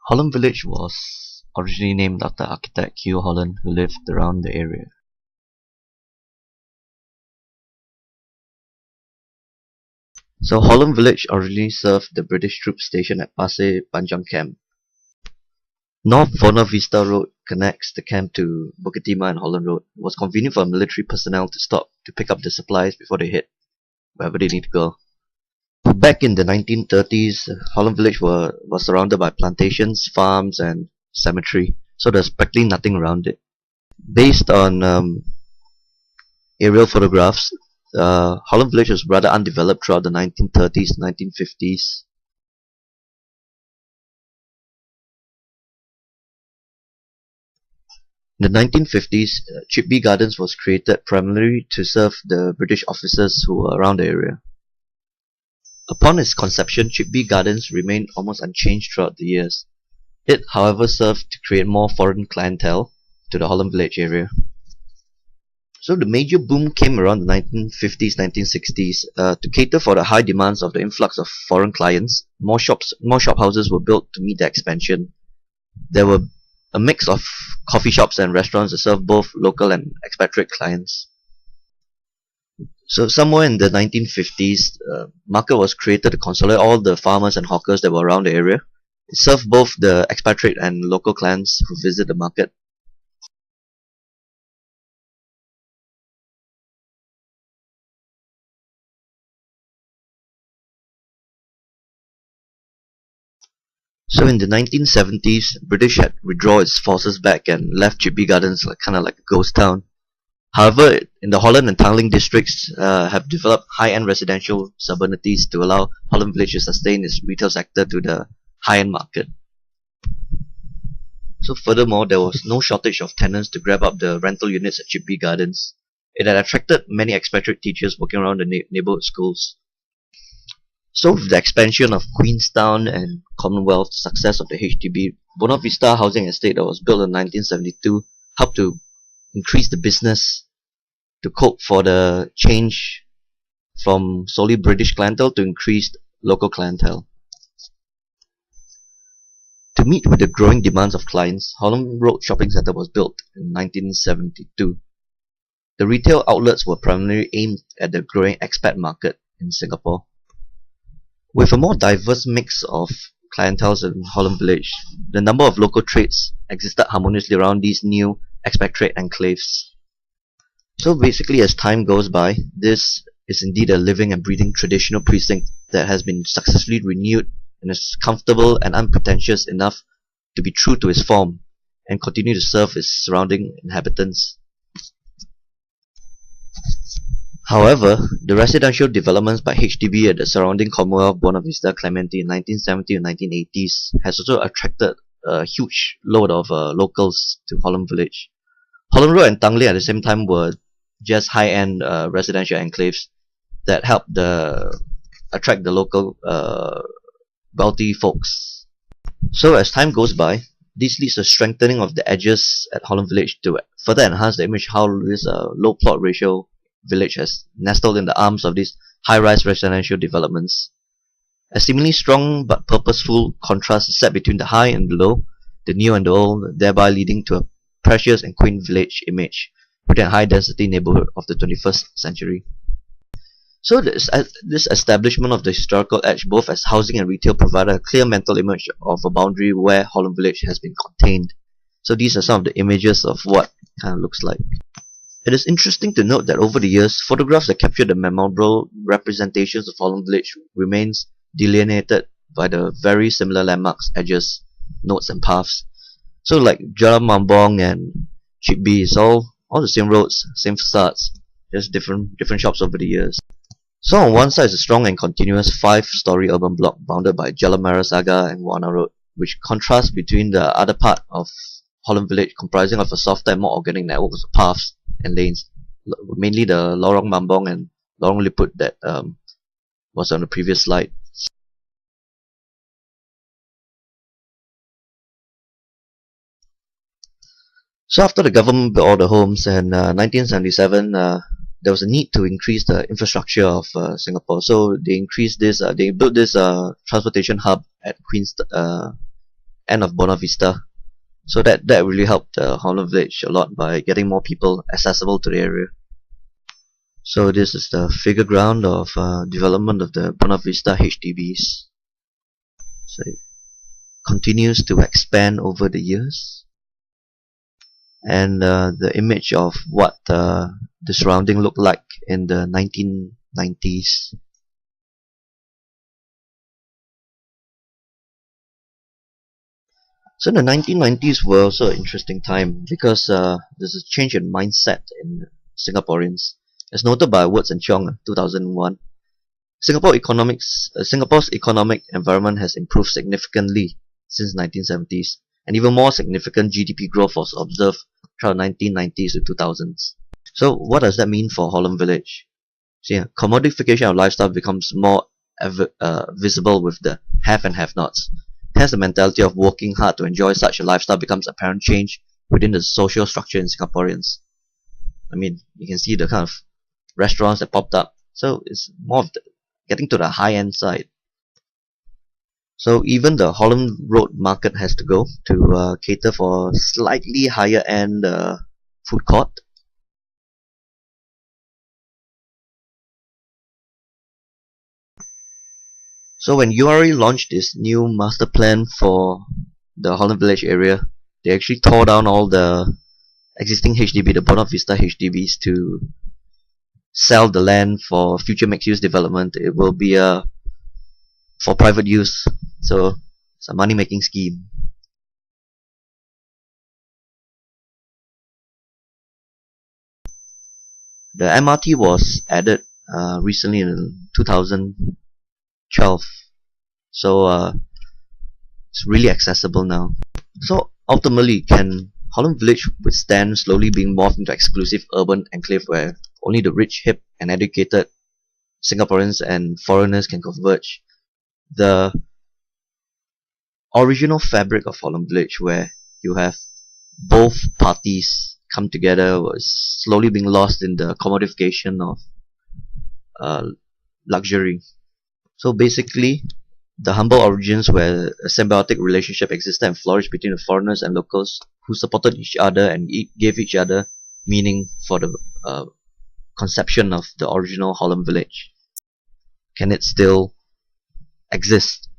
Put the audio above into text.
Holland Village was originally named after architect Hugh Holland, who lived around the area. So Holland Village originally served the British troops stationed at Pasir Panjang Camp. North Buona Vista Road connects the camp to Bukit Timah and Holland Road. It was convenient for military personnel to stop to pick up the supplies before they hit wherever they need to go. Back in the 1930s, Holland Village was surrounded by plantations, farms, and cemetery, so there's practically nothing around it. Based on aerial photographs, Holland Village was rather undeveloped throughout the 1930s, 1950s. In the 1950s, Chitby Gardens was created primarily to serve the British officers who were around the area. Upon its conception, Chitby Gardens remained almost unchanged throughout the years. It, however, served to create more foreign clientele to the Holland Village area. So the major boom came around the 1950s, 1960s. To cater for the high demands of the influx of foreign clients, more shophouses were built to meet the expansion. There were a mix of coffee shops and restaurants that served both local and expatriate clients. So somewhere in the 1950s, market was created to consolidate all the farmers and hawkers that were around the area. It served both the expatriate and local clients who visit the market. So in the 1970s, British had withdrawn its forces back and left Chitby Gardens kind of like a ghost town. However, in the Holland and Tanglin districts have developed high-end residential suburbanities to allow Holland Village to sustain its retail sector to the high-end market. So furthermore, there was no shortage of tenants to grab up the rental units at Chitby Gardens. It had attracted many expatriate teachers working around the neighborhood schools. So with the expansion of Queenstown and Commonwealth, success of the HDB, Buona Vista housing estate that was built in 1972 helped to increase the business to cope for the change from solely British clientele to increased local clientele. To meet with the growing demands of clients, Holland Road Shopping Centre was built in 1972. The retail outlets were primarily aimed at the growing expat market in Singapore. With a more diverse mix of clienteles in Holland Village, the number of local trades existed harmoniously around these new expatriate enclaves. So basically, as time goes by, this is indeed a living and breathing traditional precinct that has been successfully renewed and is comfortable and unpretentious enough to be true to its form and continue to serve its surrounding inhabitants. However, the residential developments by HDB at the surrounding Commonwealth Buona Vista Clementi in 1970 and 1980s has also attracted a huge load of locals to Holland Village. Holland Road and Tanglin at the same time were just high-end residential enclaves that helped attract the local wealthy folks. So as time goes by, this leads to strengthening of the edges at Holland Village to further enhance the image how this low plot ratio village has nestled in the arms of these high-rise residential developments. A seemingly strong but purposeful contrast is set between the high and the low, the new and the old, thereby leading to a precious and quaint village image within a high-density neighborhood of the 21st century. So this establishment of the historical edge, both as housing and retail, provided a clear mental image of a boundary where Holland Village has been contained. So these are some of the images of what it kind of looks like. It is interesting to note that over the years, photographs that capture the memorable representations of Holland Village remains delineated by the very similar landmarks, edges, notes and paths. So like Jalan Mambong and Chitby is all the same roads, same facades, just different shops over the years. So on one side is a strong and continuous 5-story urban block bounded by Jalan Marasaga and Warna Road, which contrasts between the other part of Holland Village comprising of a softer and more organic network of paths and lanes, mainly the Lorong Mambong and Lorong Liput that was on the previous slide. So after the government built all the homes in 1977, there was a need to increase the infrastructure of Singapore. So they built this transportation hub at end of Buona Vista. So that really helped Holland Village a lot by getting more people accessible to the area. So this is the figure ground of development of the Buona Vista HDBs. So it continues to expand over the years, and the image of what the surrounding looked like in the 1990s. So the 1990s were also an interesting time because there's a change in mindset in Singaporeans, as noted by Woods and Cheong, 2001. Singapore's economic environment has improved significantly since 1970s, and even more significant GDP growth was observed throughout 1990s to 2000s. So what does that mean for Holland Village? See, commodification of lifestyle becomes more visible with the have and have-nots. Hence, the mentality of working hard to enjoy such a lifestyle becomes apparent change within the social structure in Singaporeans. I mean, you can see the kind of restaurants that popped up. So it's more of getting to the high-end side. So even the Holland Road market has to go to cater for slightly higher-end food court. So when URE launched this new master plan for the Holland Village area, they actually tore down all the existing HDB, the Buona Vista HDBs, to sell the land for future mixed-use development. It will be for private use, so it's a money-making scheme. The MRT was added recently in 2012, so it's really accessible now. So ultimately, can Holland Village withstand slowly being morphed into exclusive urban enclave where only the rich, hip, and educated Singaporeans and foreigners can converge? The original fabric of Holland Village, where you have both parties come together, was slowly being lost in the commodification of luxury. So basically, the humble origins where a symbiotic relationship existed and flourished between the foreigners and locals who supported each other and gave each other meaning for the conception of the original Holland Village. Can it still exist?